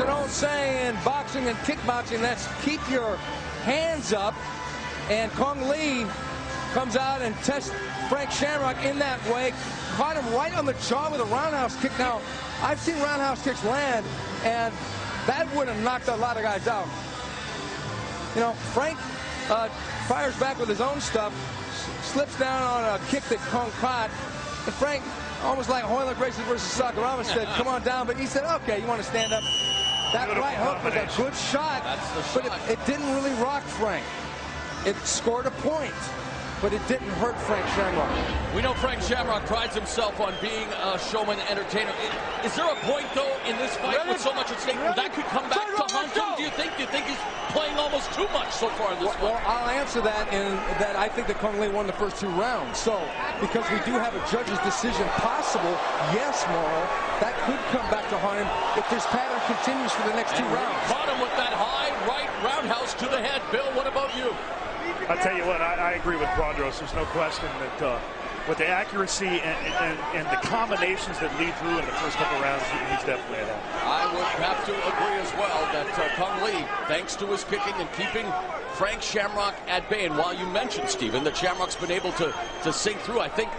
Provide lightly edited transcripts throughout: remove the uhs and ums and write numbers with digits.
an old saying in boxing and kickboxing, that's keep your hands up. And Cung Lee comes out and tests Frank Shamrock in that way. Caught him right on the jaw with a roundhouse kick. Now, I've seen roundhouse kicks land, and that would have knocked a lot of guys out. You know, Frank fires back with his own stuff, slips down on a kick that Cung caught, and Frank, almost like Hoyland Gracie versus Sakuraba, said, come on down, but he said, okay, you want to stand up? That right hook was a good shot, but it didn't really rock Frank. It scored a point, but it didn't hurt Frank Shamrock. We know Frank Shamrock prides himself on being a showman, entertainer. Is there a point, though, in this fight with so much at stake that could come back to haunt him? Do you think he's playing almost too much so far in this fight? Well, I'll answer that in that I think that Cung Lee won the first 2 rounds. So, because we do have a judge's decision possible, yes, Morrow, that could come back to haunt him if this pattern continues for the next 2 rounds. Caught him with that high right roundhouse to the head. Bill, what about you? I'll tell you what, I agree with Quadros. There's no question that with the accuracy and the combinations that lead through in the first couple rounds, he's definitely ahead. I would have to agree as well that Cung Lee, thanks to his kicking and keeping Frank Shamrock at bay, and while you mentioned, Stephen, that Shamrock's been able to sink through, I think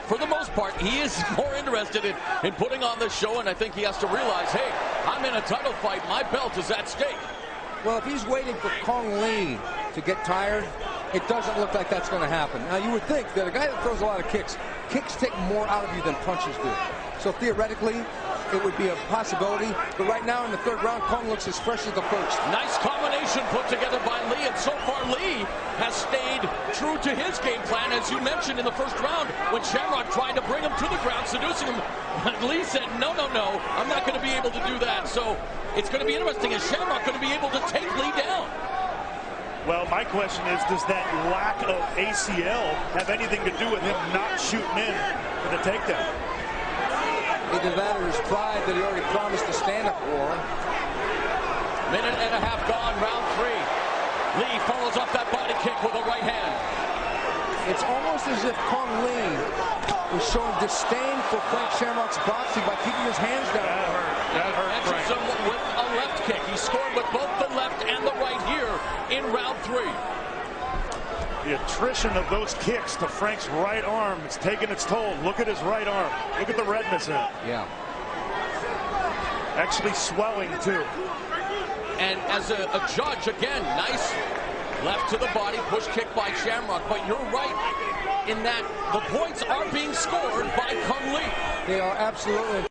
for the most part, he is more interested in putting on this show, and I think he has to realize, hey, I'm in a title fight. My belt is at stake. Well, if he's waiting for Cung Lee to get tired, it doesn't look like that's going to happen. Now, you would think that a guy that throws a lot of kicks take more out of you than punches do. So theoretically, it would be a possibility. But right now in the 3rd round, Cung looks as fresh as the first. Nice combination put together by Lee, and so far Lee has stayed true to his game plan, as you mentioned in the first round when Shamrock tried to bring him to the ground, seducing him. Lee said, no, I'm not going to be able to do that. So it's going to be interesting. Is Shamrock going to be able to take Lee down? Well, my question is, does that lack of ACL have anything to do with him not shooting in for the takedown? Either that or his pride that he already promised to stand up for. Minute and a half gone, round 3. Lee follows up that body kick with a right hand. It's almost as if Cung Lee was showing disdain for Frank Shamrock's boxing by keeping his hands down. That hurt Frank. Him with a left kick. He scored with both the left and the right here in round 3. The attrition of those kicks to Frank's right arm is taking its toll. Look at his right arm. Look at the redness in it. Yeah. Actually swelling, too. And as a judge, again, nice left to the body, push kick by Shamrock. But you're right in that the points are being scored by Cung Lee. They are absolutely.